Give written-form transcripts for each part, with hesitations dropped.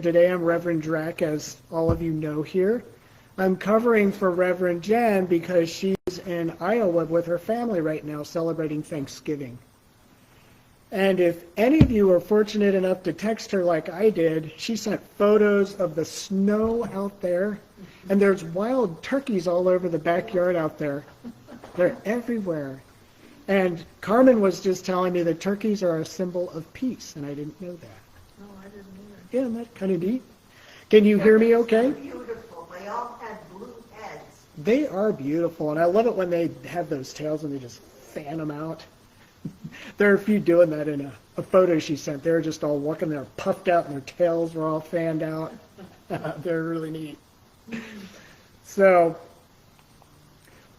Today I'm Reverend Drac, as all of you know here. I'm covering for Reverend Jan because she's in Iowa with her family right now celebrating Thanksgiving. And if any of you are fortunate enough to text her like I did, she sent photos of the snow out there, and there's wild turkeys all over the backyard out there. They're everywhere. And Carmen was just telling me that turkeys are a symbol of peace, and I didn't know that. No, I didn't either. Yeah, isn't that kind of neat? Can you hear me okay? Beautiful. They all had blue heads. They are beautiful, and I love it when they have those tails and they just fan them out. There are a few doing that in a photo she sent. They're just all walking there puffed out and their tails were all fanned out. They're really neat. So,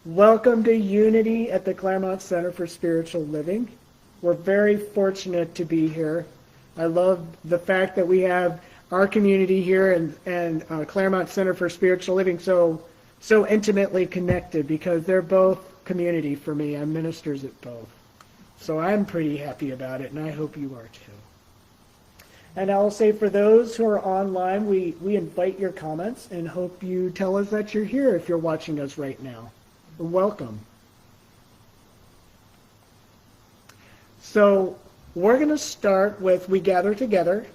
welcome to Unity at the Claremont Center for Spiritual Living. We're very fortunate to be here. I love the fact that we have our community here and Claremont Center for Spiritual Living so intimately connected because they're both community for me. I'm ministers at both. So I'm pretty happy about it, and I hope you are too. And I'll say for those who are online, we invite your comments and hope you tell us that you're here if you're watching us right now. Welcome. So we're going to start with We Gather Together.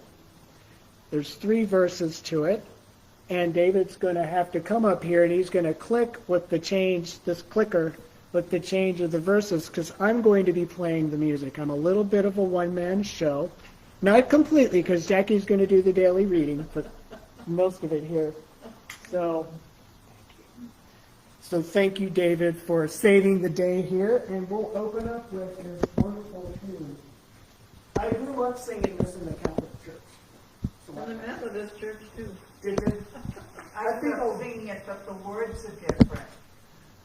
There's 3 verses to it. And David's going to have to come up here and he's going to click with the change, this clicker, with the change of the verses, because I'm going to be playing the music. I'm a little bit of a one-man show. Not completely, because Jackie's going to do the daily reading, but most of it here. So thank you, David, for saving the day here. And we'll open up with this wonderful tune. I grew up singing this in the Catholic Church. In the Methodist church, too. Is it? I think I'm singing it, but the words are different.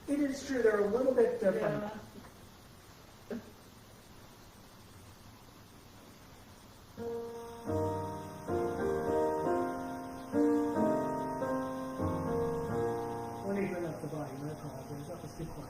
It is true, they're a little bit different. Yeah. Let me turn up the volume, I apologize, that was too quiet.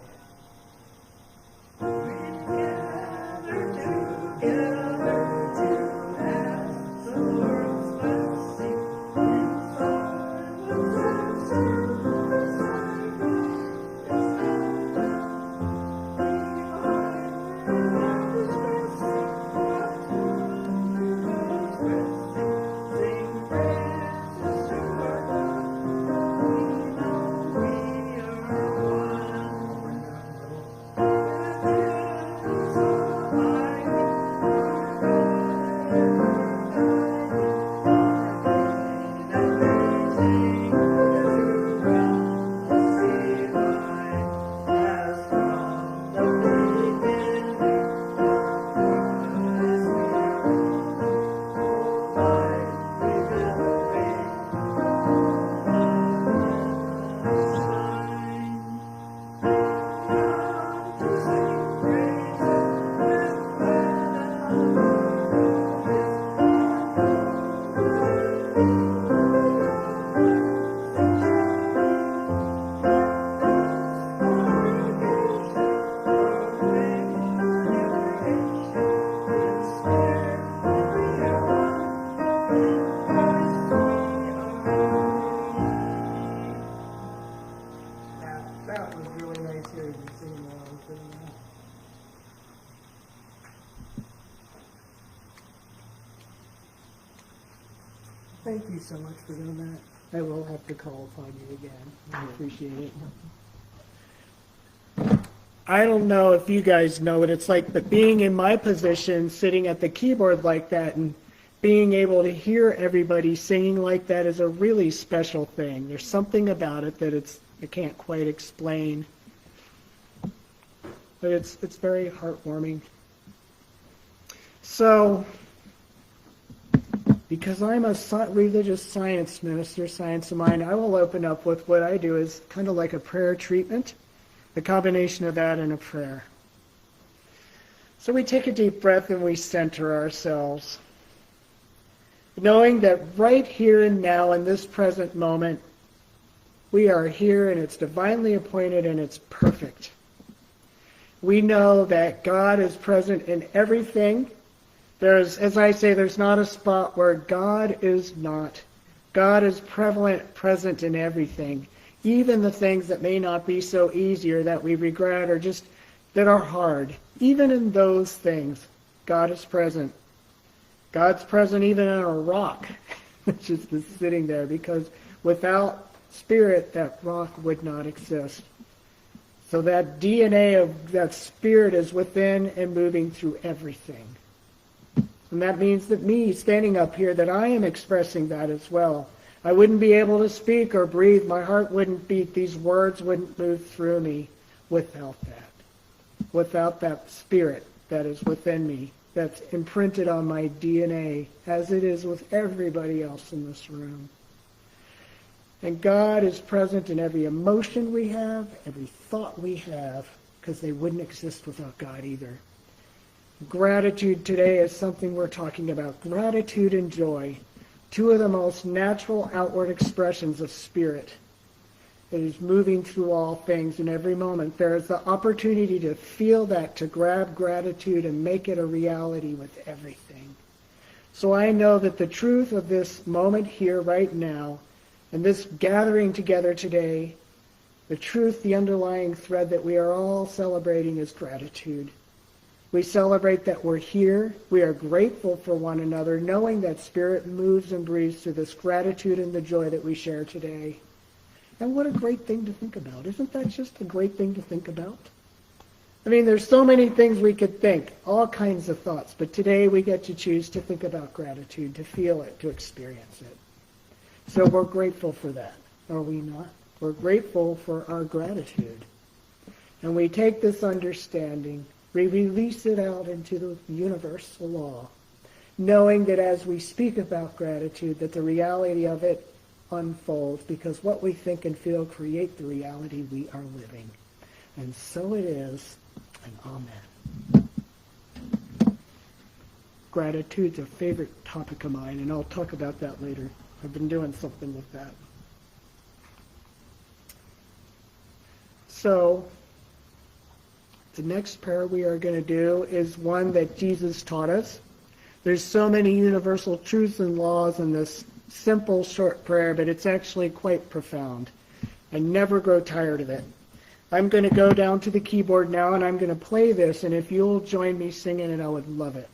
That was really nice hearing you singing along with me. Thank you so much for doing that. I will have to call upon you again. I appreciate it. I don't know if you guys know what it's like, but being in my position, sitting at the keyboard like that and being able to hear everybody singing like that is a really special thing. There's something about it that I can't quite explain. But it's very heartwarming. So, because I'm a religious science minister, science of mind, I will open up with what I do is kind of like a prayer treatment, the combination of that and a prayer. So we take a deep breath and we center ourselves, knowing that right here and now in this present moment, we are here and it's divinely appointed and it's perfect. We know that God is present in everything. As I say, there's not a spot where God is not. God is prevalent, present in everything, even the things that may not be so easy or that we regret or just that are hard. Even in those things, God is present. God's present even in a rock, which is just sitting there, because without Spirit, that rock would not exist. So that DNA of that Spirit is within and moving through everything. And that means that me, standing up here, that I am expressing that as well. I wouldn't be able to speak or breathe. My heart wouldn't beat. These words wouldn't move through me without that. Without that Spirit that is within me, that's imprinted on my DNA, as it is with everybody else in this room. And God is present in every emotion we have, every thought we have, because they wouldn't exist without God either. Gratitude today is something we're talking about. Gratitude and joy, two of the most natural outward expressions of Spirit. It is moving through all things in every moment. There is the opportunity to feel that, to grab gratitude and make it a reality with everything. So I know that the truth of this moment here right now, and this gathering together today, the truth, the underlying thread that we are all celebrating is gratitude. We celebrate that we're here. We are grateful for one another, knowing that Spirit moves and breathes through this gratitude and the joy that we share today. And what a great thing to think about. Isn't that just a great thing to think about? I mean, there's so many things we could think, all kinds of thoughts, but today we get to choose to think about gratitude, to feel it, to experience it. So we're grateful for that, are we not? We're grateful for our gratitude. And we take this understanding, we release it out into the universal law, knowing that as we speak about gratitude, that the reality of it unfolds, because what we think and feel create the reality we are living. And so it is, and amen. Gratitude's a favorite topic of mine, and I'll talk about that later. I've been doing something with that. So, the next prayer we are going to do is one that Jesus taught us. There's so many universal truths and laws in this simple, short prayer, but it's actually quite profound. I never grow tired of it. I'm going to go down to the keyboard now, and I'm going to play this, and if you'll join me singing it, I would love it.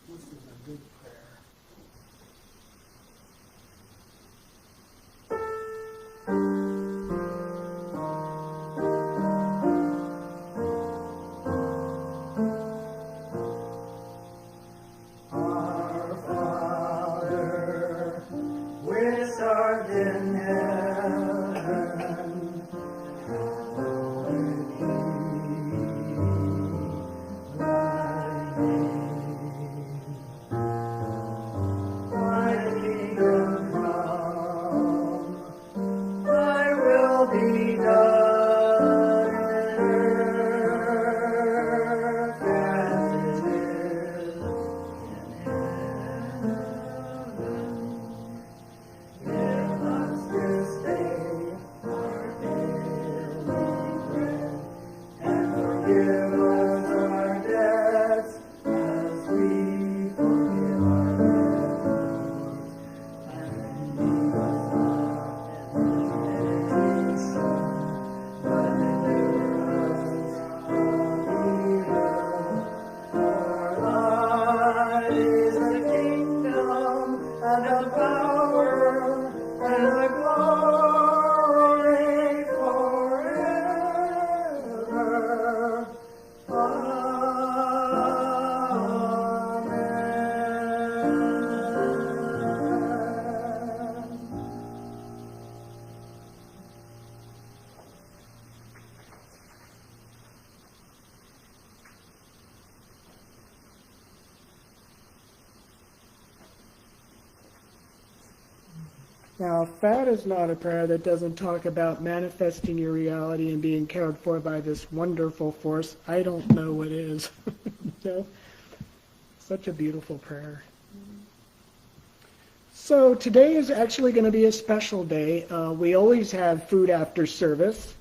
This is a good prayer. Now, if that is not a prayer that doesn't talk about manifesting your reality and being cared for by this wonderful force, I don't know what is. So, such a beautiful prayer. So today is actually going to be a special day. We always have food after service.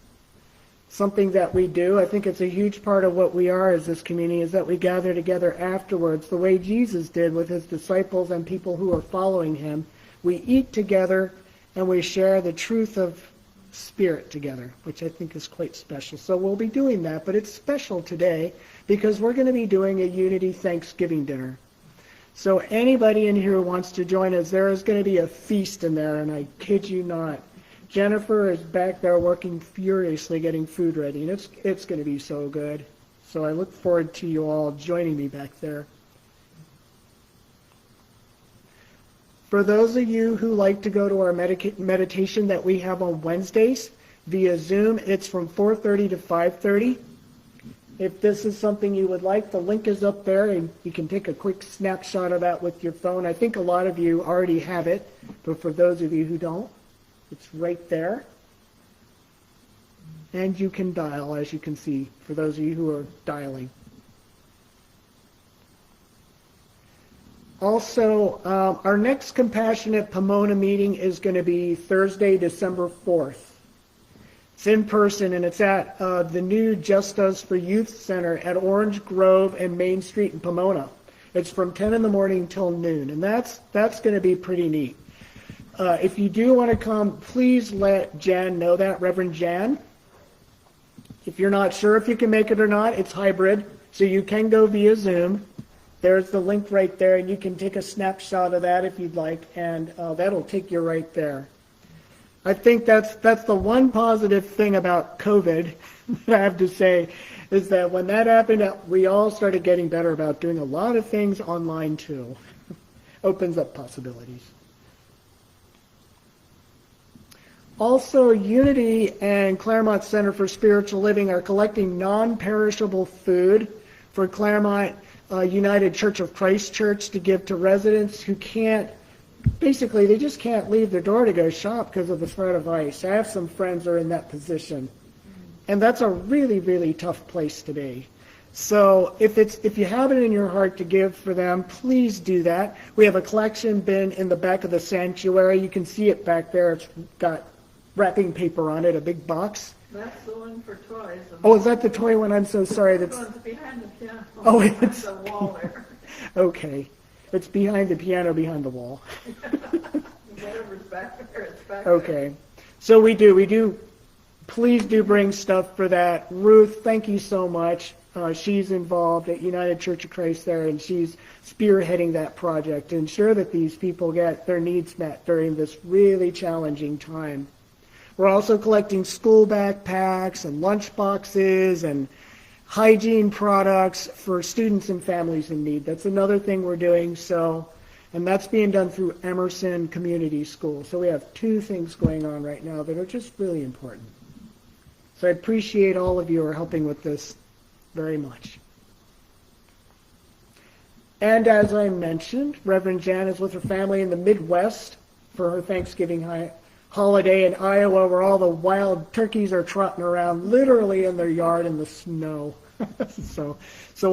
something that we do. I think it's a huge part of what we are as this community, is that we gather together afterwards, the way Jesus did with his disciples and people who are following him. We eat together and we share the truth of Spirit together, which I think is quite special. So we'll be doing that, but it's special today because we're going to be doing a Unity Thanksgiving dinner. So anybody in here who wants to join us, there is going to be a feast in there, and I kid you not. Jennifer is back there working furiously getting food ready, and it's going to be so good. So I look forward to you all joining me back there. For those of you who like to go to our meditation that we have on Wednesdays via Zoom, it's from 4:30 to 5:30. If this is something you would like, the link is up there, and you can take a quick snapshot of that with your phone. I think a lot of you already have it, but for those of you who don't, it's right there. And you can dial, as you can see, for those of you who are dialing. Also, our next Compassionate Pomona meeting is going to be Thursday, December 4th. It's in person, and it's at the new Just Us for Youth Center at Orange Grove and Main Street in Pomona. It's from 10 in the morning till noon, and that's going to be pretty neat. If you do want to come, please let Jan know that, Reverend Jan. If you're not sure if you can make it or not, it's hybrid, so you can go via Zoom. There's the link right there, and you can take a snapshot of that if you'd like, and that'll take you right there. I think that's the one positive thing about COVID that I have to say, is that when that happened, we all started getting better about doing a lot of things online too. Opens up possibilities. Also, Unity and Claremont Center for Spiritual Living are collecting non-perishable food for Claremont United Church of Christ Church to give to residents who can't, basically they just can't leave their door to go shop because of the threat of ICE. I have some friends who are in that position. And that's a really, really tough place to be. So if you have it in your heart to give for them, please do that. We have a collection bin in the back of the sanctuary. You can see it back there. It's got wrapping paper on it, a big box. That's the one for toys. Oh, is that the toy one? I'm so sorry. The one's behind the piano. Oh, it's the wall there. Okay. It's behind the piano, behind the wall. Whatever's back there, it's back Okay. So we do. Please do bring stuff for that. Ruth, thank you so much. She's involved at United Church of Christ there, and she's spearheading that project to ensure that these people get their needs met during this really challenging time. We're also collecting school backpacks and lunch boxes and hygiene products for students and families in need. That's another thing we're doing. And that's being done through Emerson Community School. So we have two things going on right now that are just really important. So I appreciate all of you who are helping with this very much. And as I mentioned, Reverend Jan is with her family in the Midwest for her Thanksgiving holiday in Iowa, where all the wild turkeys are trotting around literally in their yard in the snow. So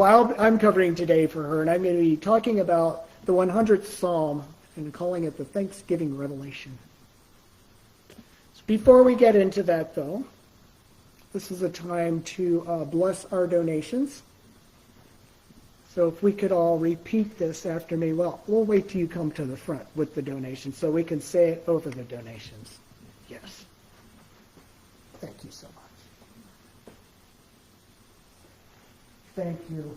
I'm covering today for her, and I'm going to be talking about the 100th Psalm and calling it the Thanksgiving Revelation. So before we get into that, though, this is a time to bless our donations. So if we could all repeat this after me, well, we'll wait till you come to the front with the donations so we can say it over the donations. Yes. Thank you so much. Thank you.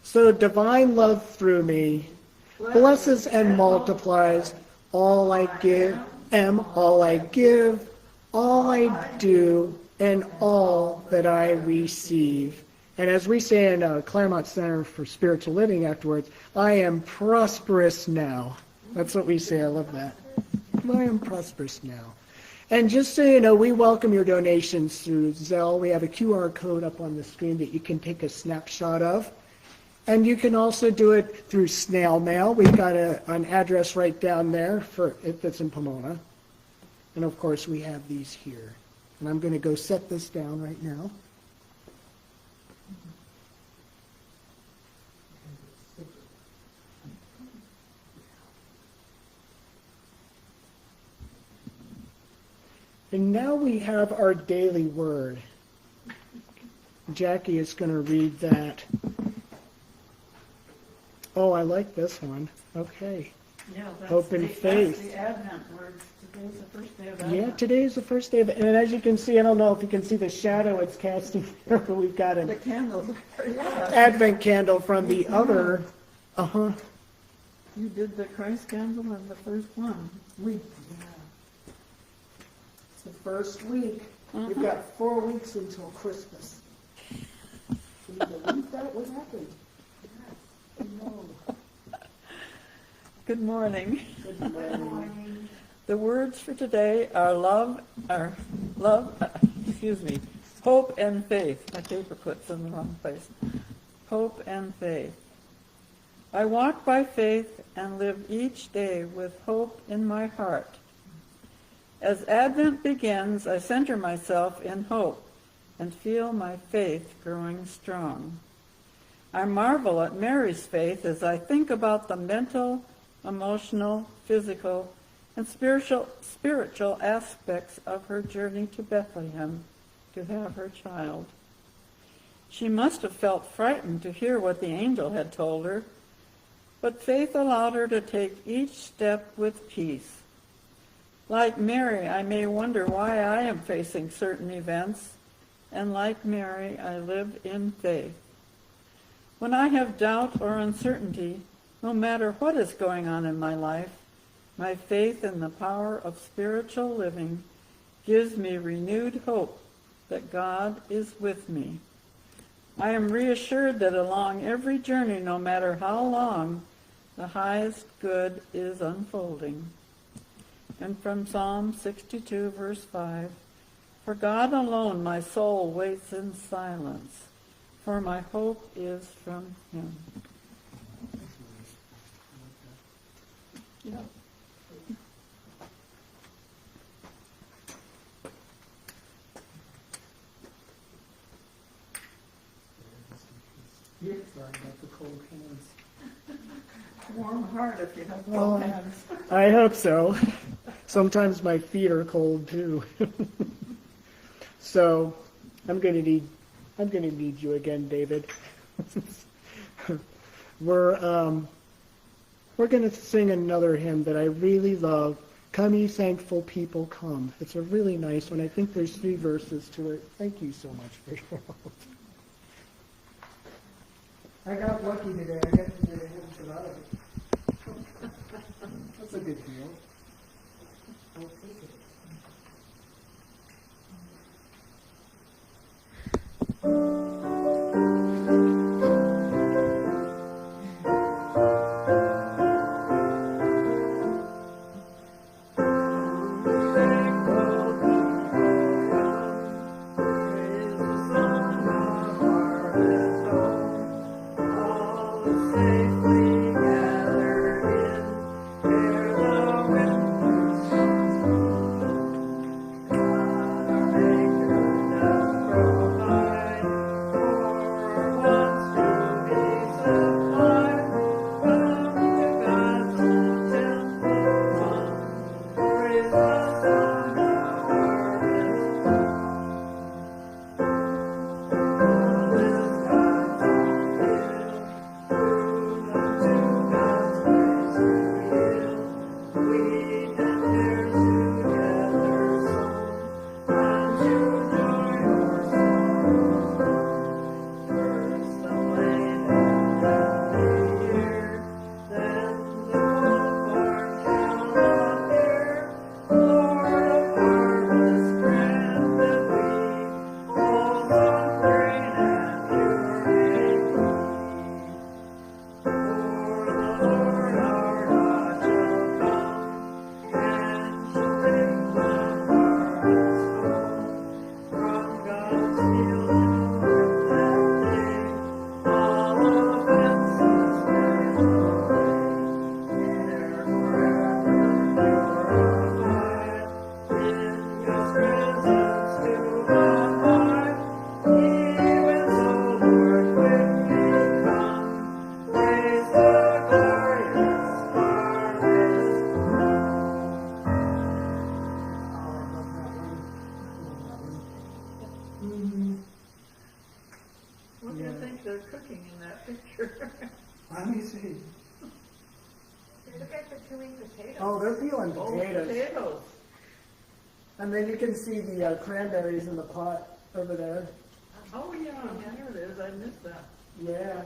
So divine love through me blesses and multiplies all I all I give, all I do, and all that I receive. And as we say in Claremont Center for Spiritual Living afterwards, I am prosperous now. That's what we say. I love that. I am prosperous now. And just so you know, we welcome your donations through Zelle. We have a QR code up on the screen that you can take a snapshot of. And you can also do it through snail mail. We've got an address right down there for if it's in Pomona. And of course, we have these here. And I'm going to go set this down right now. And now we have our daily word. Jackie is going to read that. Oh, I like this one. Okay. Yeah, Hope and faith. That's the Advent words. Today's the first day of Advent. Yeah, today is the first day of it. And as you can see, I don't know if you can see the shadow it's casting here, but we've got The an candles. Yeah. Advent candle from the other. Uh-huh. You did the Christ candle in the first one. It's the first week. We've got 4 weeks until Christmas. Can you believe that? What happened? No. Good morning. Good morning. The words for today are hope and faith. My paper clip's in the wrong place. Hope and faith. I walk by faith and live each day with hope in my heart. As Advent begins, I center myself in hope and feel my faith growing strong. I marvel at Mary's faith as I think about the mental, emotional, physical, and spiritual aspects of her journey to Bethlehem to have her child. She must have felt frightened to hear what the angel had told her, but faith allowed her to take each step with peace. Like Mary, I may wonder why I am facing certain events, and like Mary, I live in faith. When I have doubt or uncertainty, no matter what is going on in my life, my faith in the power of spiritual living gives me renewed hope that God is with me. I am reassured that along every journey, no matter how long, the highest good is unfolding. And from Psalm 62, verse 5, for God alone my soul waits in silence, for my hope is from him. Yeah. Sorry about the cold hands. Warm heart if you have Well, cold hands. I hope so. Sometimes my feet are cold too. So I'm gonna need you again, David. We're gonna sing another hymn that I really love. Come ye thankful people, come. It's a really nice one. I think there's 3 verses to it. Thank you so much for your help. I got lucky today. I got to get a hymn out of it. That's a good deal. I'll take it. Safely gathered in, ere the wind What do you think they're cooking in that picture? Let me see. Look at the chewing potatoes. Oh, they're peeling Oh, potatoes. potatoes. And then you can see the cranberries in the pot over there. Oh, yeah, there it is. I missed that. Yeah.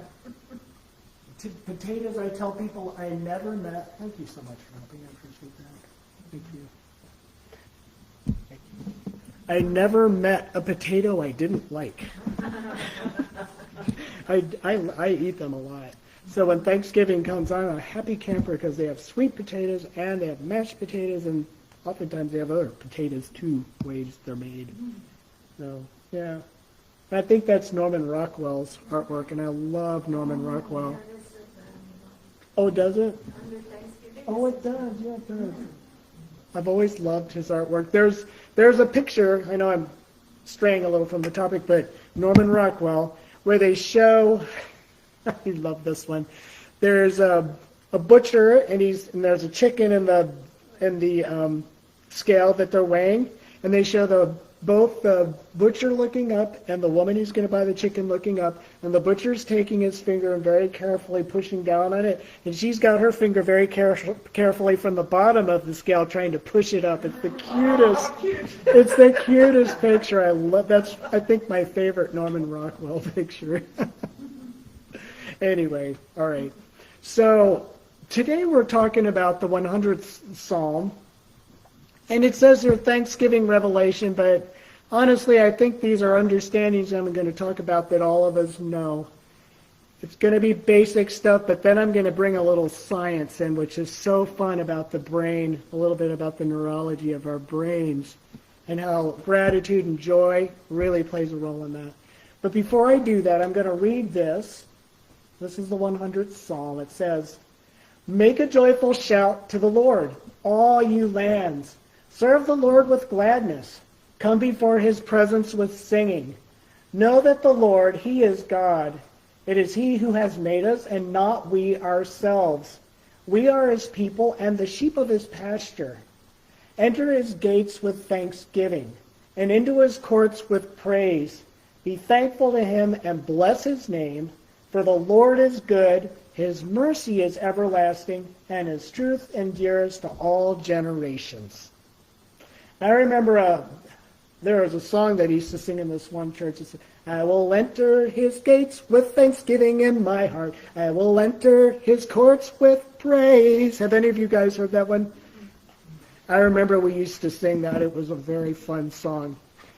Potatoes, I tell people I never met. Thank you so much for helping. I appreciate that. Thank you. Thank you. I never met a potato I didn't like. I eat them a lot. So when Thanksgiving comes, I'm a happy camper because they have sweet potatoes and they have mashed potatoes, and oftentimes they have other potatoes too, ways they're made. So, yeah. I think that's Norman Rockwell's artwork, and I love Norman Rockwell. Oh, does it? Oh, it does. Yeah, it does. I've always loved his artwork. There's a picture, I know I'm straying a little from the topic, but Norman Rockwell, where they show, I love this one. There's a butcher, and there's a chicken in the scale that they're weighing, and they show both the butcher looking up and the woman who's going to buy the chicken looking up, and the butcher's taking his finger and very carefully pushing down on it, and she's got her finger very carefully from the bottom of the scale trying to push it up. It's the cutest. It's the cutest picture. I love that's I think my favorite Norman Rockwell picture. Anyway, all right. So today we're talking about the 100th Psalm. And it says here Thanksgiving revelation, but honestly, I think these are understandings I'm going to talk about that all of us know. It's going to be basic stuff, but then I'm going to bring a little science in, which is so fun about the brain, a little bit about the neurology of our brains, and how gratitude and joy really plays a role in that. But before I do that, I'm going to read this. This is the 100th Psalm. It says, "Make a joyful shout to the Lord, all you lands. Serve the Lord with gladness. Come before his presence with singing. Know that the Lord, he is God. It is he who has made us, and not we ourselves. We are his people and the sheep of his pasture. Enter his gates with thanksgiving, and into his courts with praise. Be thankful to him and bless his name, for the Lord is good, his mercy is everlasting, and his truth endures to all generations." I remember there was a song that he used to sing in this one church. It said, "I will enter his gates with thanksgiving in my heart. I will enter his courts with praise." Have any of you guys heard that one? I remember we used to sing that. It was a very fun song.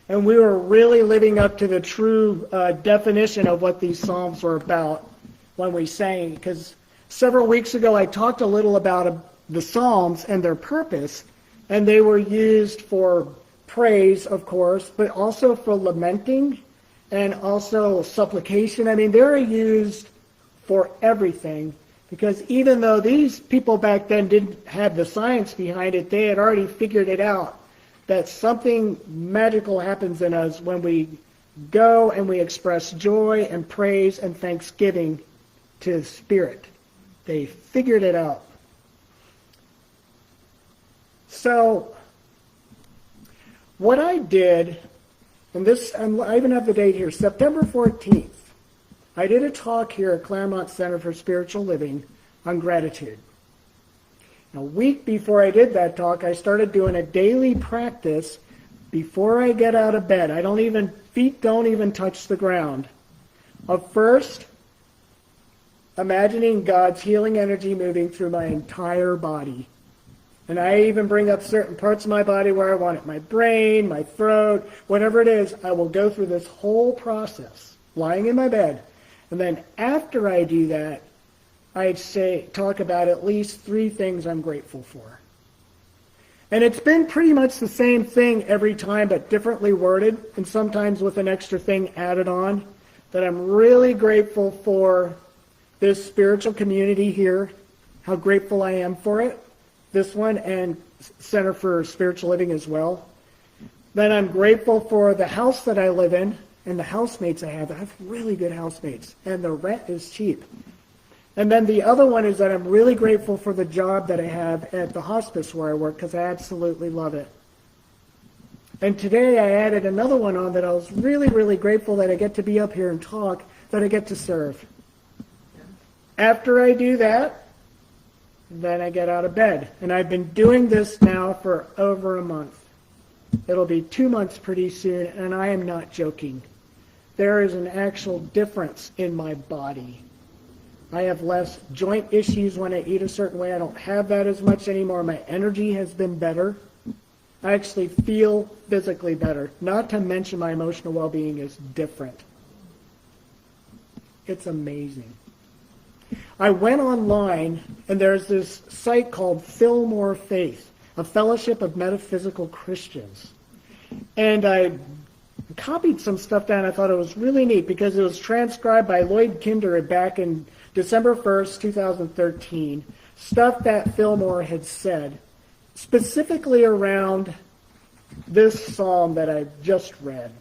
And we were really living up to the true definition of what these psalms were about when we sang. Because several weeks ago I talked a little about the psalms and their purpose. And they were used for praise, of course, but also for lamenting and also supplication. I mean, they're used for everything, because even though these people back then didn't have the science behind it, they had already figured it out, that something magical happens in us when we go and we express joy and praise and thanksgiving to the Spirit. They figured it out. So, what I did, and I even have the date here, September 14th, I did a talk here at Claremont Center for Spiritual Living on gratitude. A week before I did that talk, I started doing a daily practice before I get out of bed. Feet don't even touch the ground. Of first, imagining God's healing energy moving through my entire body. And I even bring up certain parts of my body where I want it. My brain, my throat, whatever it is, I will go through this whole process, lying in my bed. And then after I do that, I'd talk about at least 3 things I'm grateful for. And it's been pretty much the same thing every time, but differently worded, and sometimes with an extra thing added on. That I'm really grateful for this spiritual community here, how grateful I am for it. This one, and Center for Spiritual Living as well. Then I'm grateful for the house that I live in and the housemates I have. I have really good housemates, and the rent is cheap. And then the other one is that I'm really grateful for the job that I have at the hospice where I work, because I absolutely love it. And today I added another one on that I was really, really grateful that I get to be up here and talk, that I get to serve. After I do that, then I get out of bed. And I've been doing this now for over a month. It'll be 2 months pretty soon, and I am not joking. There is an actual difference in my body. I have less joint issues when I eat a certain way. I don't have that as much anymore. My energy has been better. I actually feel physically better. Not to mention my emotional well-being is different. It's amazing. I went online, and there's this site called Fillmore Faith, a fellowship of metaphysical Christians. And I copied some stuff down. I thought it was really neat because it was transcribed by Lloyd Kinder back in December 1st, 2013, stuff that Fillmore had said, specifically around this psalm that I just read.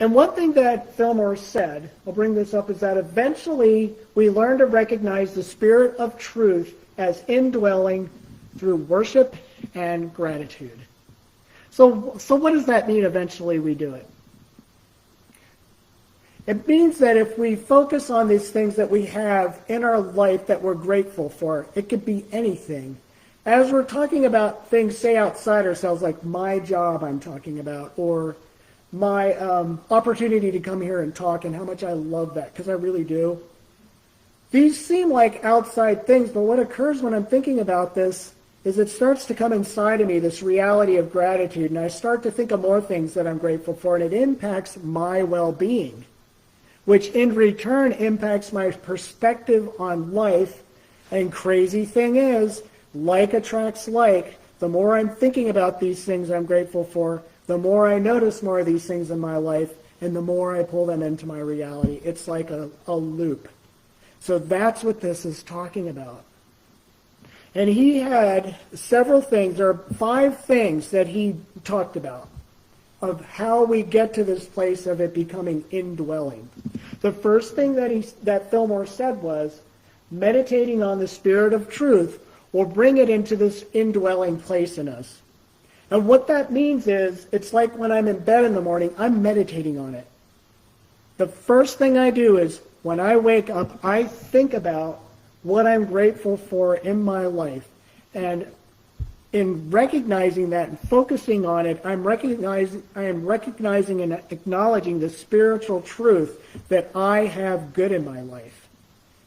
And one thing that Fillmore said, I'll bring this up, is that eventually we learn to recognize the Spirit of truth as indwelling through worship and gratitude. So what does that mean, eventually we do it? It means that if we focus on these things that we have in our life that we're grateful for, it could be anything. As we're talking about things, say, outside ourselves, like my job I'm talking about, or my opportunity to come here and talk, and how much I love that, because I really do. These seem like outside things, but what occurs when I'm thinking about this is it starts to come inside of me, this reality of gratitude, and I start to think of more things that I'm grateful for, and it impacts my well-being, which in return impacts my perspective on life. And crazy thing is, like attracts like. The more I'm thinking about these things I'm grateful for, the more I notice more of these things in my life, and the more I pull them into my reality. It's like a loop. So that's what this is talking about. And he had several things, there are 5 things that he talked about of how we get to this place of it becoming indwelling. The first thing that Fillmore said was, meditating on the Spirit of truth will bring it into this indwelling place in us. And what that means is, it's like when I'm in bed in the morning, I'm meditating on it. The first thing I do is, when I wake up, I think about what I'm grateful for in my life. And in recognizing that and focusing on it, I am recognizing and acknowledging the spiritual truth that I have good in my life.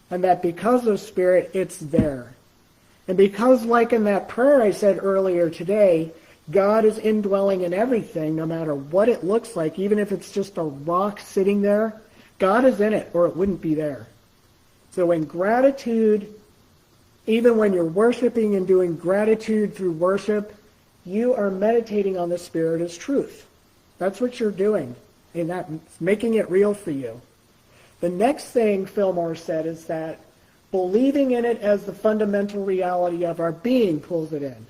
And that because of Spirit, it's there. And because, like in that prayer I said earlier today, God is indwelling in everything, no matter what it looks like, even if it's just a rock sitting there, God is in it, or it wouldn't be there. So in gratitude, even when you're worshiping and doing gratitude through worship, you are meditating on the Spirit as truth. That's what you're doing, and that's making it real for you. The next thing Fillmore said is that believing in it as the fundamental reality of our being pulls it in.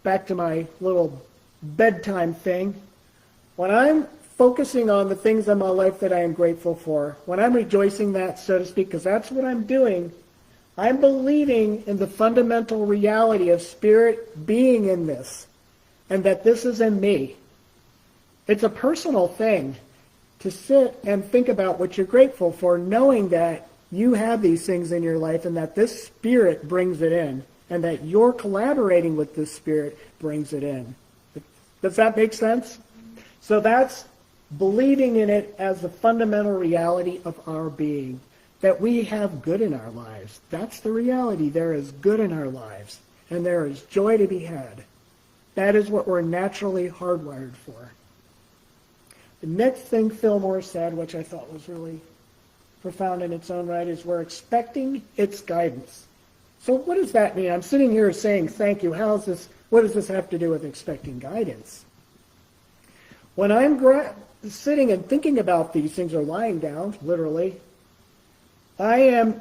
Back to my little bedtime thing. When I'm focusing on the things in my life that I am grateful for, when I'm rejoicing that, so to speak, because that's what I'm doing, I'm believing in the fundamental reality of Spirit being in this, and that this is in me. It's a personal thing to sit and think about what you're grateful for, knowing that you have these things in your life and that this Spirit brings it in, and that you're collaborating with this Spirit brings it in. Does that make sense? So that's believing in it as the fundamental reality of our being, that we have good in our lives. That's the reality. There is good in our lives, and there is joy to be had. That is what we're naturally hardwired for. The next thing Fillmore said, which I thought was really profound in its own right, is we're expecting its guidance. So what does that mean? I'm sitting here saying thank you. What does this have to do with expecting guidance? When I'm sitting and thinking about these things, or lying down, literally, I am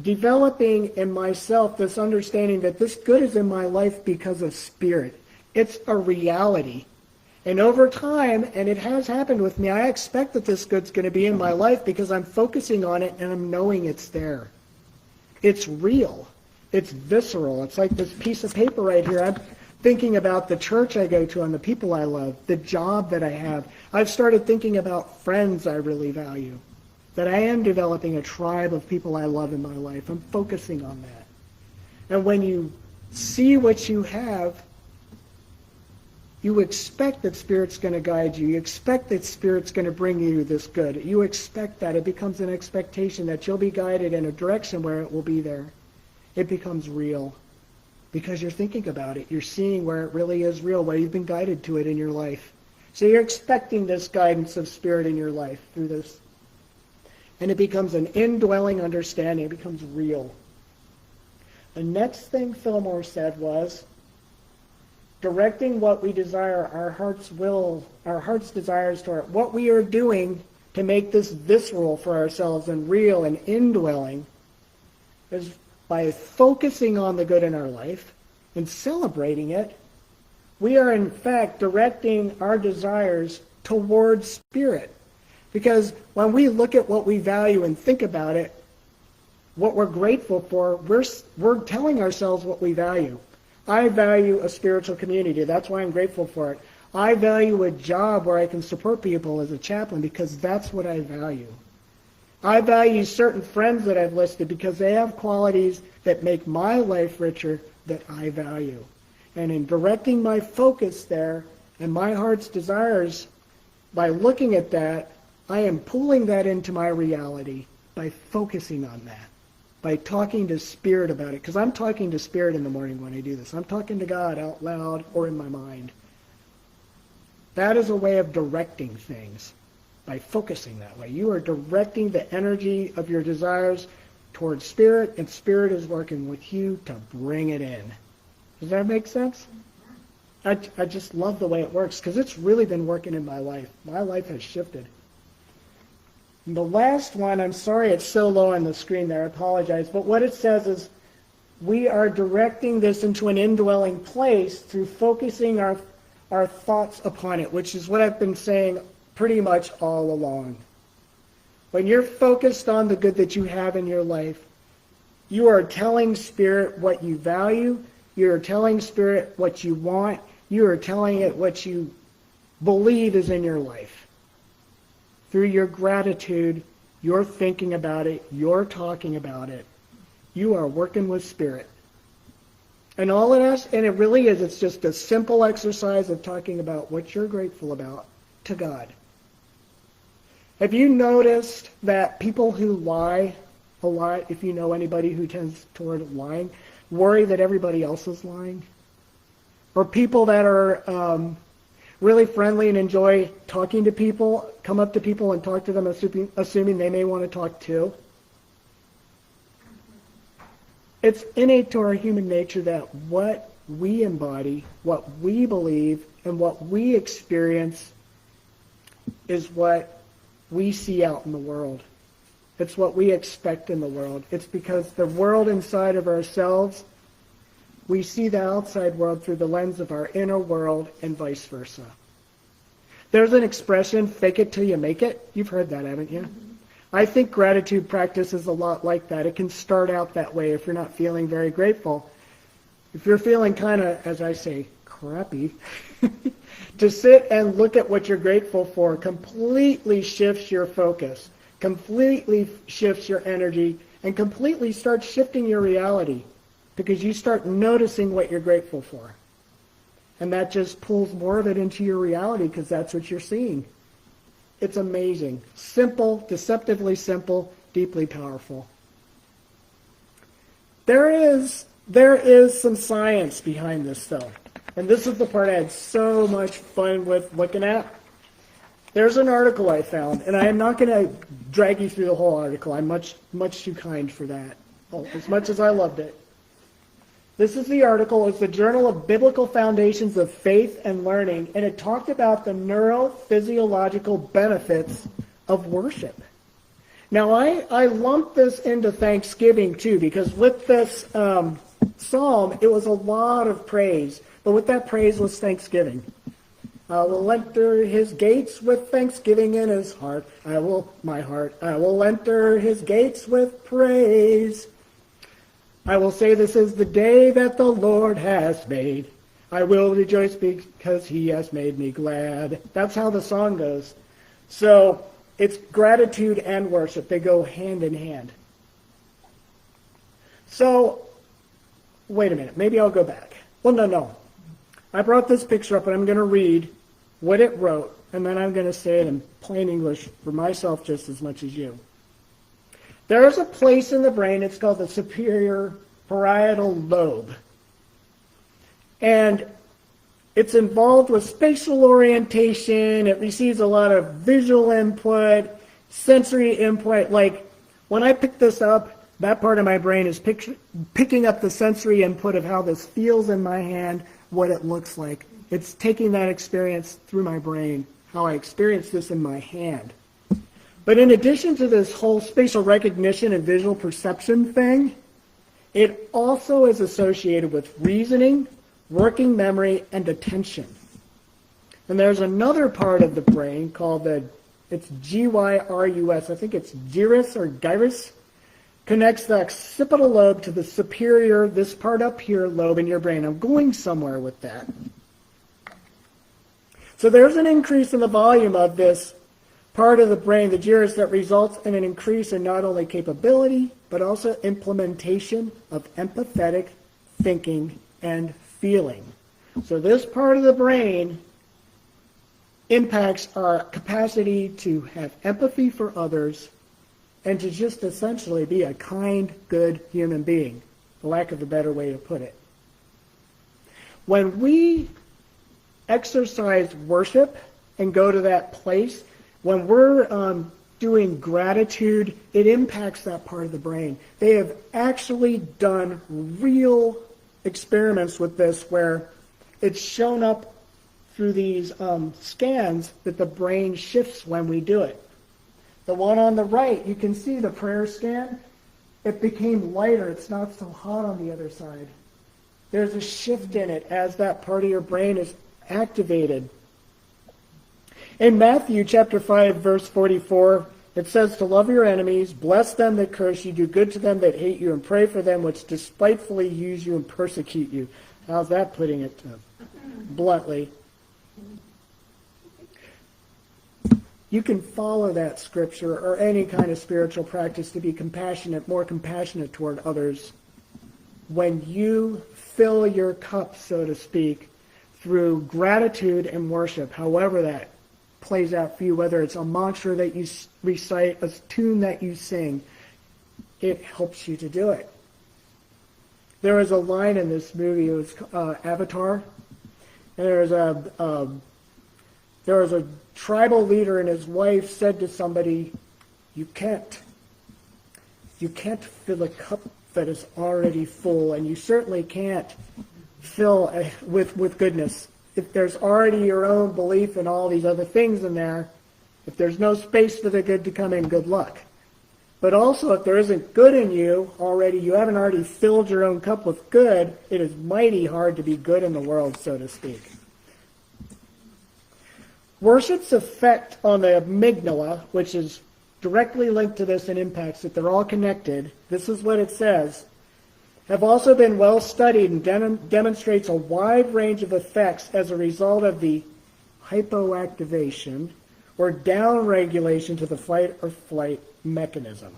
developing in myself this understanding that this good is in my life because of Spirit. It's a reality. And over time, and it has happened with me, I expect that this good's going to be in my life because I'm focusing on it and I'm knowing it's there. It's real. It's visceral. It's like this piece of paper right here. thinking about the church I go to and the people I love, the job that I have. I've started thinking about friends I really value, that I am developing a tribe of people I love in my life. I'm focusing on that. And when you see what you have, you expect that Spirit's going to guide you. You expect that Spirit's going to bring you this good. You expect that. It becomes an expectation that you'll be guided in a direction where it will be there. It becomes real because you're thinking about it. You're seeing where it really is real, where you've been guided to it in your life. So you're expecting this guidance of Spirit in your life through this. And it becomes an indwelling understanding. It becomes real. The next thing Fillmore said was, directing what we desire, our heart's desires toward what we are doing to make this visceral for ourselves and real and indwelling is by focusing on the good in our life and celebrating it. We are in fact directing our desires towards Spirit. Because when we look at what we value and think about it, what we're grateful for, we're telling ourselves what we value. I value a spiritual community. That's why I'm grateful for it. I value a job where I can support people as a chaplain because that's what I value. I value certain friends that I've listed because they have qualities that make my life richer that I value. And in directing my focus there and my heart's desires, by looking at that, I am pulling that into my reality by focusing on that. By talking to Spirit about it, because I'm talking to Spirit in the morning when I do this. I'm talking to God out loud or in my mind. That is a way of directing things, by focusing that way. You are directing the energy of your desires towards Spirit, and Spirit is working with you to bring it in. Does that make sense? I just love the way it works, because it's really been working in my life. My life has shifted. And the last one, I'm sorry it's so low on the screen there, I apologize, but what it says is we are directing this into an indwelling place through focusing our thoughts upon it, which is what I've been saying pretty much all along. When you're focused on the good that you have in your life, you are telling Spirit what you value, you are telling Spirit what you want, you are telling it what you believe is in your life. Through your gratitude, you're thinking about it, you're talking about it. You are working with Spirit. And all it is, and it really is, it's just a simple exercise of talking about what you're grateful about to God. Have you noticed that people who lie a lot, if you know anybody who tends toward lying, worry that everybody else is lying? Or people that are really friendly and enjoy talking to people, come up to people and talk to them assuming they may want to talk too. It's innate to our human nature that what we embody, what we believe, and what we experience is what we see out in the world. It's what we expect in the world. It's because the world inside of ourselves, we see the outside world through the lens of our inner world and vice versa. There's an expression, fake it till you make it. You've heard that, haven't you? I think gratitude practice is a lot like that. It can start out that way if you're not feeling very grateful. If you're feeling kind of, as I say, crappy, to sit and look at what you're grateful for completely shifts your focus, completely shifts your energy, and completely starts shifting your reality because you start noticing what you're grateful for. And that just pulls more of it into your reality because that's what you're seeing. It's amazing. Simple, deceptively simple, deeply powerful. There is some science behind this, though. And this is the part I had so much fun with looking at. There's an article I found, and I am not going to drag you through the whole article. I'm much too kind for that, as much as I loved it. This is the article. It's the Journal of Biblical Foundations of Faith and Learning, and it talked about the neurophysiological benefits of worship. Now, I lumped this into Thanksgiving, too, because with this psalm, it was a lot of praise, but with that praise was thanksgiving. I will enter his gates with thanksgiving in his heart. I will enter his gates with praise. I will say this is the day that the Lord has made. I will rejoice because he has made me glad. That's how the song goes. So it's gratitude and worship. They go hand in hand. So, wait a minute. Maybe I'll go back. Well, no. I brought this picture up, and I'm going to read what it wrote, and then I'm going to say it in plain English for myself just as much as you. There is a place in the brain, it's called the superior parietal lobe. And it's involved with spatial orientation. It receives a lot of visual input, sensory input. Like when I pick this up, that part of my brain is picking up the sensory input of how this feels in my hand, what it looks like. It's taking that experience through my brain, how I experience this in my hand. But in addition to this whole spatial recognition and visual perception thing, it also is associated with reasoning, working memory, and attention. And there's another part of the brain called it's GYRUS, I think it's gyrus or gyrus, connects the occipital lobe to the superior, this part up here, lobe in your brain. I'm going somewhere with that. So there's an increase in the volume of this part of the brain, the gyrus, that results in an increase in not only capability, but also implementation of empathetic thinking and feeling. So this part of the brain impacts our capacity to have empathy for others and to just essentially be a kind, good human being, for lack of a better way to put it. When we exercise worship and go to that place, when we're doing gratitude, it impacts that part of the brain. They have actually done real experiments with this where it's shown up through these scans that the brain shifts when we do it. The one on the right, you can see the prayer scan. It became lighter. It's not so hot on the other side. There's a shift in it as that part of your brain is activated. In Matthew chapter 5, verse 44, it says to love your enemies, bless them that curse you, do good to them that hate you, and pray for them which despitefully use you and persecute you. How's that putting it bluntly? You can follow that scripture or any kind of spiritual practice to be compassionate, more compassionate toward others. When you fill your cup, so to speak, through gratitude and worship, however that plays out for you, whether it's a mantra that you recite, a tune that you sing, it helps you to do it. There was a line in this movie, it was Avatar, and there was a tribal leader and his wife said to somebody, you can't fill a cup that is already full, and you certainly can't fill with goodness. If there's already your own belief in all these other things in there, if there's no space for the good to come in, good luck. But also, if there isn't good in you already, you haven't already filled your own cup with good, it is mighty hard to be good in the world, so to speak. Worship's effect on the amygdala, which is directly linked to this and impacts it, they're all connected. This is what it says. Have also been well studied and demonstrates a wide range of effects as a result of the hypoactivation or downregulation to the fight or flight mechanism.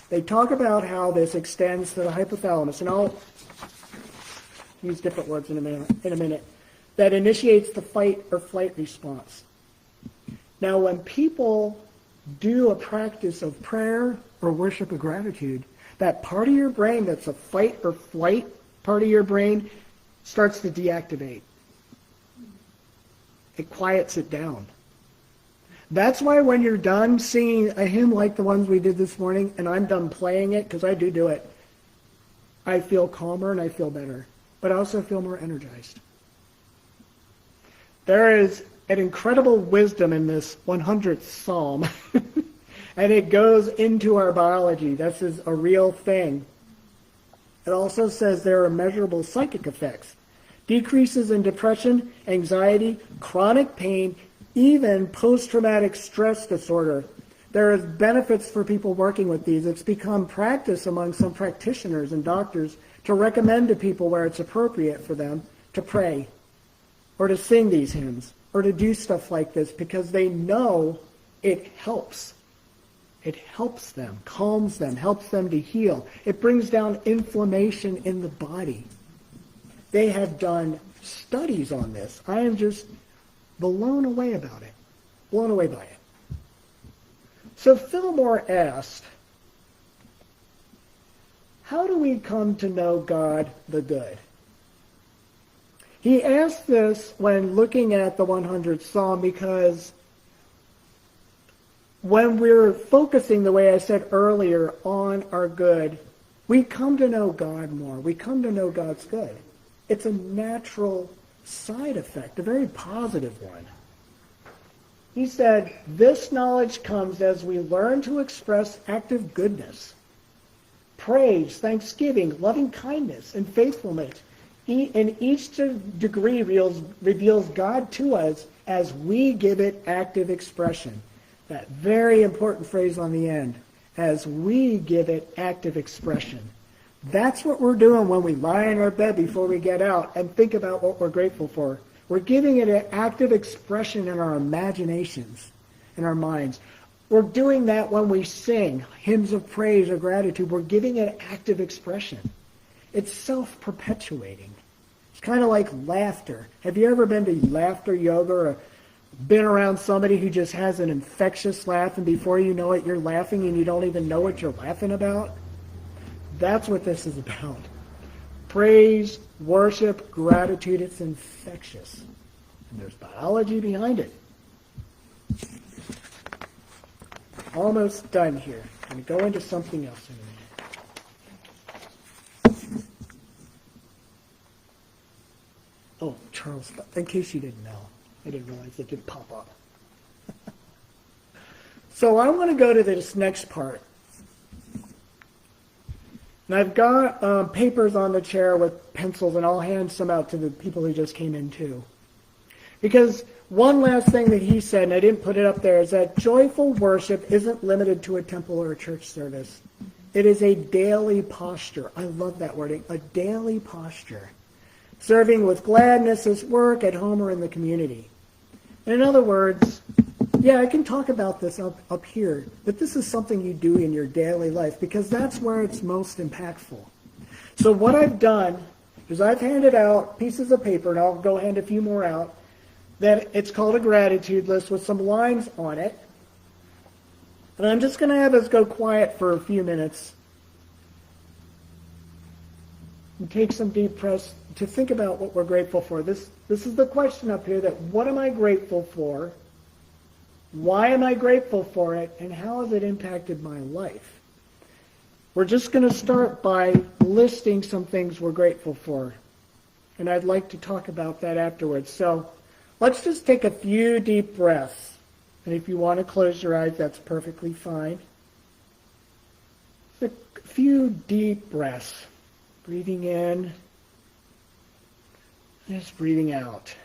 They talk about how this extends to the hypothalamus, and I'll use different words in a minute, that initiates the fight or flight response. Now, when people do a practice of prayer or worship of gratitude, that part of your brain that's a fight or flight part of your brain starts to deactivate. It quiets it down. That's why when you're done singing a hymn like the ones we did this morning, and I'm done playing it, because I do it, I feel calmer and I feel better, but I also feel more energized. There is an incredible wisdom in this 100th Psalm. And it goes into our biology. This is a real thing. It also says there are measurable psychic effects. Decreases in depression, anxiety, chronic pain, even post-traumatic stress disorder. There is benefits for people working with these. It's become practice among some practitioners and doctors to recommend to people where it's appropriate for them to pray or to sing these hymns or to do stuff like this because they know it helps. It helps them, calms them, helps them to heal. It brings down inflammation in the body. They have done studies on this. I am just blown away about it. Blown away by it. So Fillmore asked, how do we come to know God the good? He asked this when looking at the 100th Psalm because when we're focusing, the way I said earlier, on our good, we come to know God more. We come to know God's good. It's a natural side effect, a very positive one. He said, this knowledge comes as we learn to express active goodness, praise, thanksgiving, loving kindness, and faithfulness. In each degree reveals God to us as we give it active expression. That very important phrase on the end, as we give it active expression. That's what we're doing when we lie in our bed before we get out and think about what we're grateful for. We're giving it an active expression in our imaginations, in our minds. We're doing that when we sing hymns of praise or gratitude. We're giving it active expression. It's self-perpetuating. It's kind of like laughter. Have you ever been to laughter yoga or been around somebody who just has an infectious laugh and before you know it, you're laughing and you don't even know what you're laughing about? That's what this is about. Praise, worship, gratitude, it's infectious. And there's biology behind it. Almost done here. I'm going to go into something else in a minute. Oh, Charles, in case you didn't know, I didn't realize it did pop up. So I want to go to this next part. And I've got papers on the chair with pencils, and I'll hand some out to the people who just came in too. Because one last thing that he said, and I didn't put it up there, is that joyful worship isn't limited to a temple or a church service. It is a daily posture. I love that wording, a daily posture. Serving with gladness at work, at home, or in the community. In other words, yeah, I can talk about this up here, but this is something you do in your daily life because that's where it's most impactful. So what I've done is I've handed out pieces of paper, and I'll go hand a few more out, that it's called a gratitude list with some lines on it. And I'm just going to have us go quiet for a few minutes and take some deep breaths to think about what we're grateful for. This is the question up here, that what am I grateful for? Why am I grateful for it? And how has it impacted my life? We're just going to start by listing some things we're grateful for. And I'd like to talk about that afterwards. So let's just take a few deep breaths. And if you want to close your eyes, that's perfectly fine. A few deep breaths. Breathing in. Just breathing out.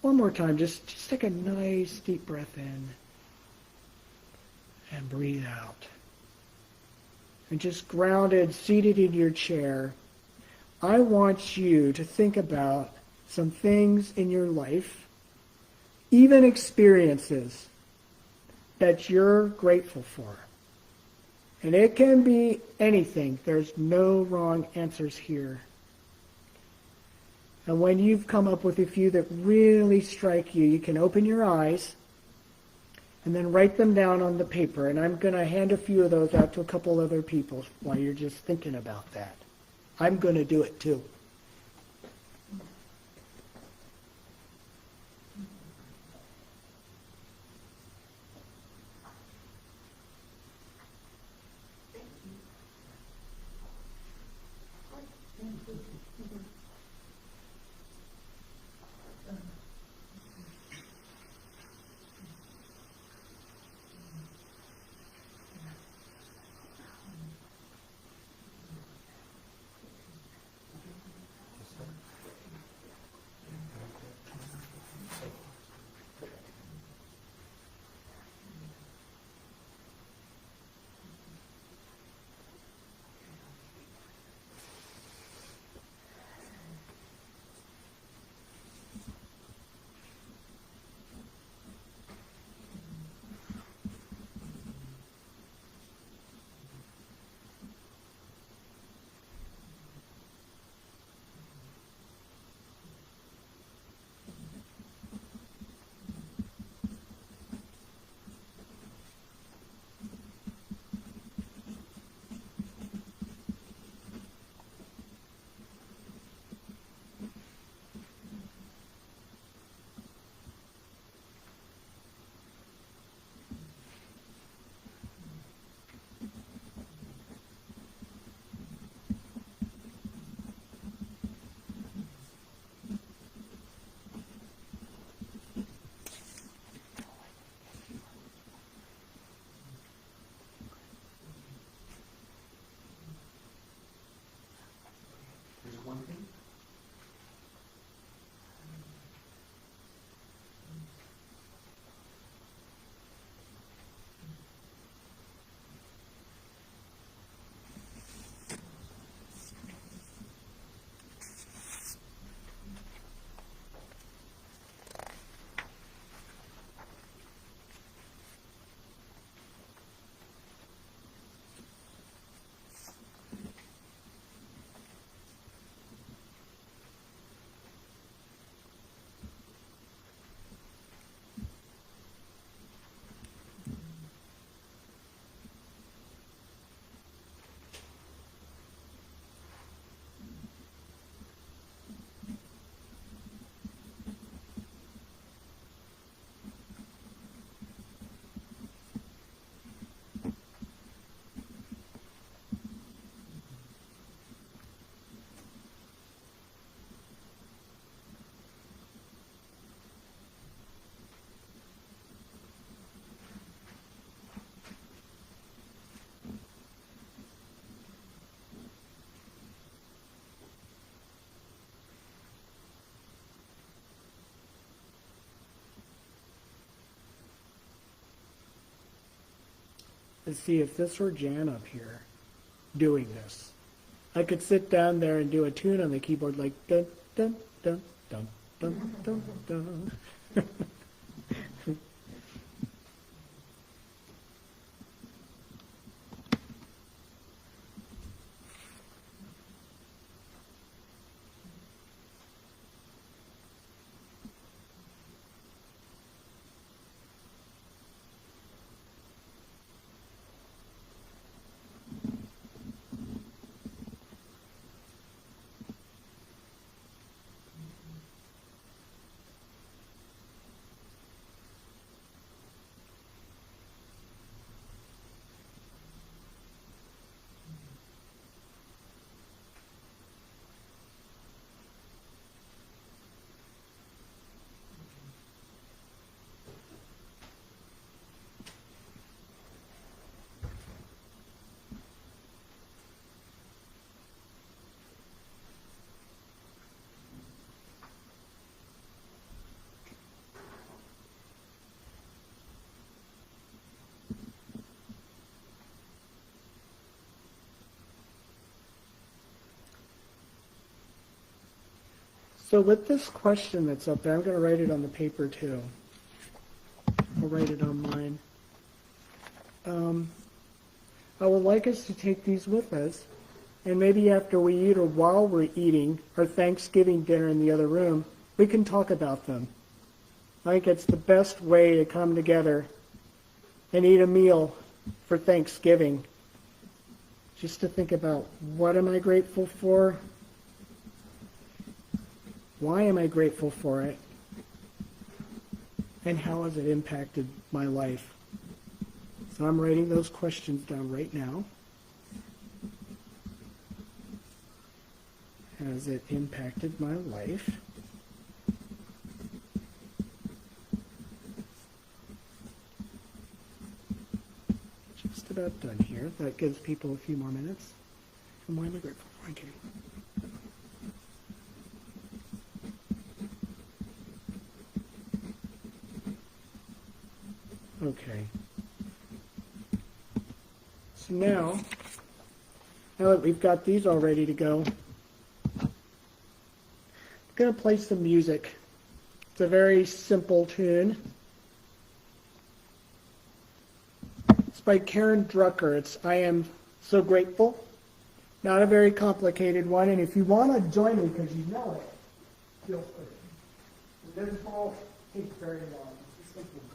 One more time, just take a nice deep breath in and breathe out. And just grounded, seated in your chair, I want you to think about some things in your life, even experiences that you're grateful for. And it can be anything. There's no wrong answers here. And when you've come up with a few that really strike you, you can open your eyes and then write them down on the paper. And I'm going to hand a few of those out to a couple other people while you're just thinking about that. I'm going to do it too. to see if this were Jan up here doing this. I could sit down there and do a tune on the keyboard like dun dun dun dun dun dun dun. So with this question that's up there, I'm going to write it on the paper too. I'll write it on mine. I would like us to take these with us, and maybe after we eat or while we're eating our Thanksgiving dinner in the other room, we can talk about them. I think it's the best way to come together and eat a meal for Thanksgiving. Just to think about, what am I grateful for? Why am I grateful for it? And how has it impacted my life? So I'm writing those questions down right now. Has it impacted my life? Just about done here. That gives people a few more minutes. And why am I grateful for? Okay. Okay. So now that we've got these all ready to go, I'm going to play some music. It's a very simple tune. It's by Karen Drucker. It's I Am So Grateful. Not a very complicated one, and if you want to join me because you know it, feel free. It doesn't all take very long. It's a simple one.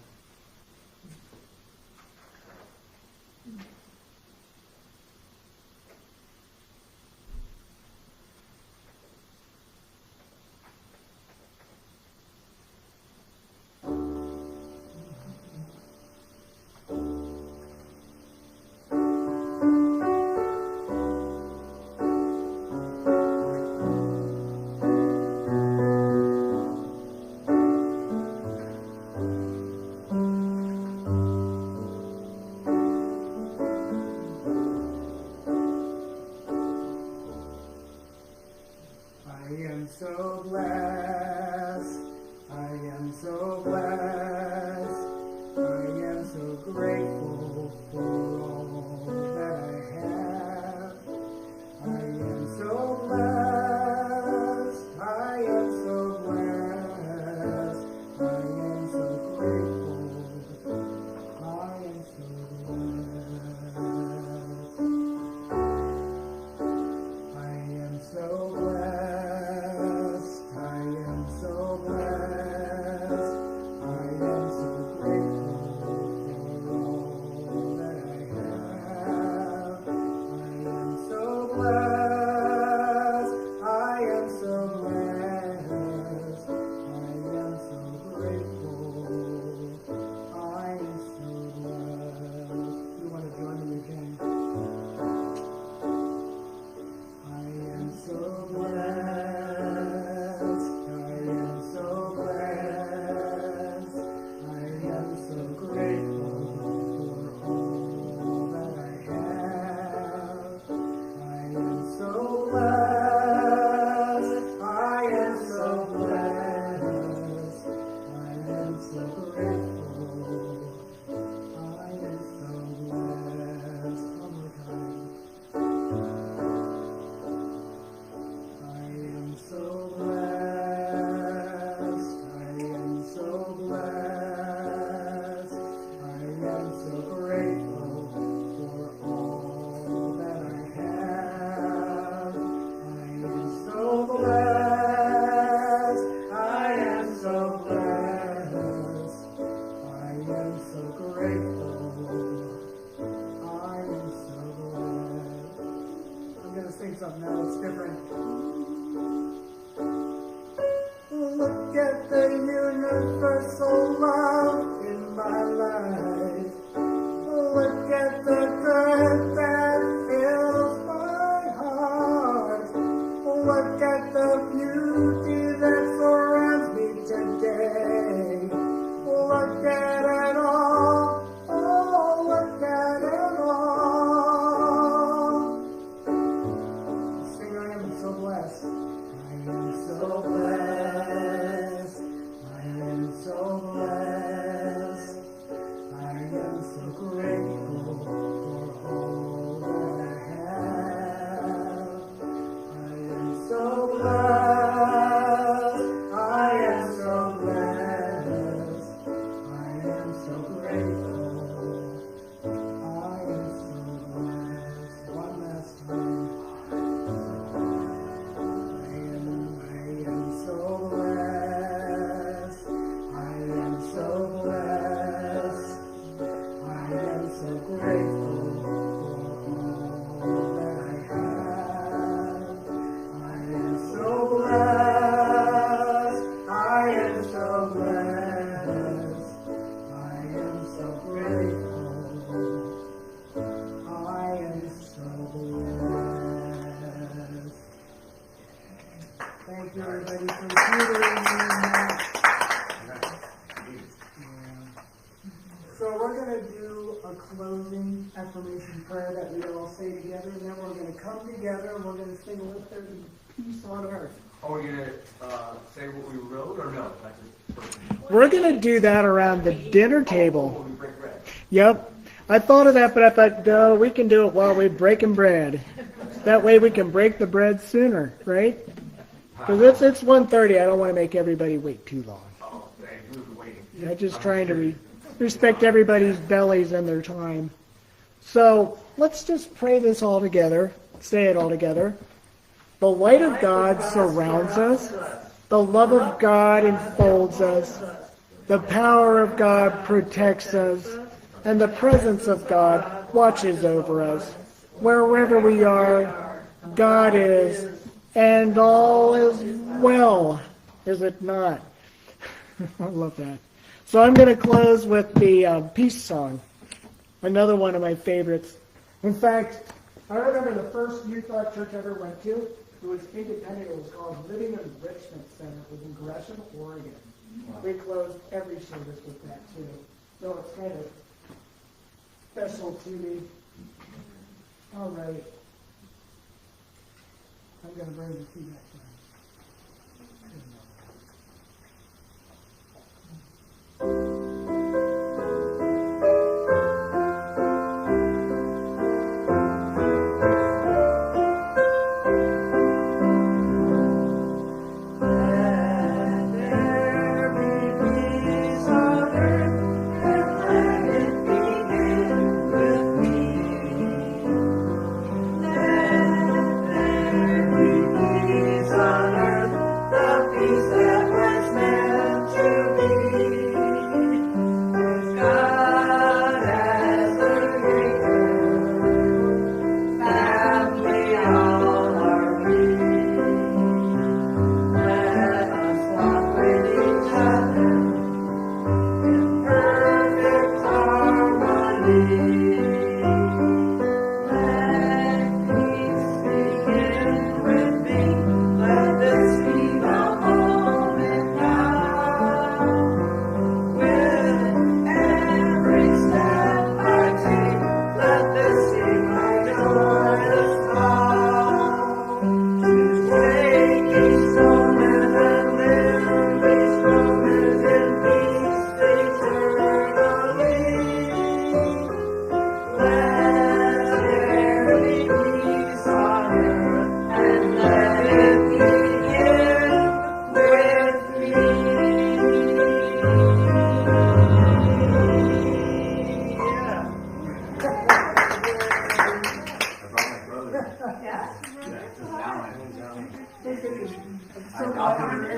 very own. I am so blessed. Thank you, everybody, for tutoring me. So we're going to do a closing affirmation prayer that we all say together, and then we're going to come together and we're going to sing "Let There Be Peace on Earth." Are we going to say what we wrote or no? We're going to do that around the dinner table. When we break bread. Yep. I thought of that, but I thought, no, we can do it while we're breaking bread. That way we can break the bread sooner, right? Because it's 1:30. I don't want to make everybody wait too long. Oh, thank you. We were waiting. I'm just trying to respect everybody's bellies and their time. So let's just pray this all together. Say it all together. The light of God surrounds us. The love of God enfolds us. The power of God protects us. And the presence of God watches over us. Wherever we are, God is. And all is well, is it not? I love that. So I'm going to close with the peace song, another one of my favorites. In fact, I remember the first youth thought church I ever went to. It was independent. It was called Living Enrichment Center. It was in Gresham, Oregon. We closed every service with that too. So it's kind of special to me. All right. I'm going to bring the tea back down.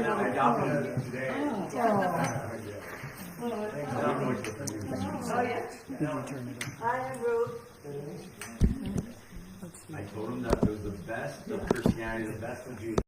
I adopted him today. I told him that it was the best of Christianity, the best of Jesus.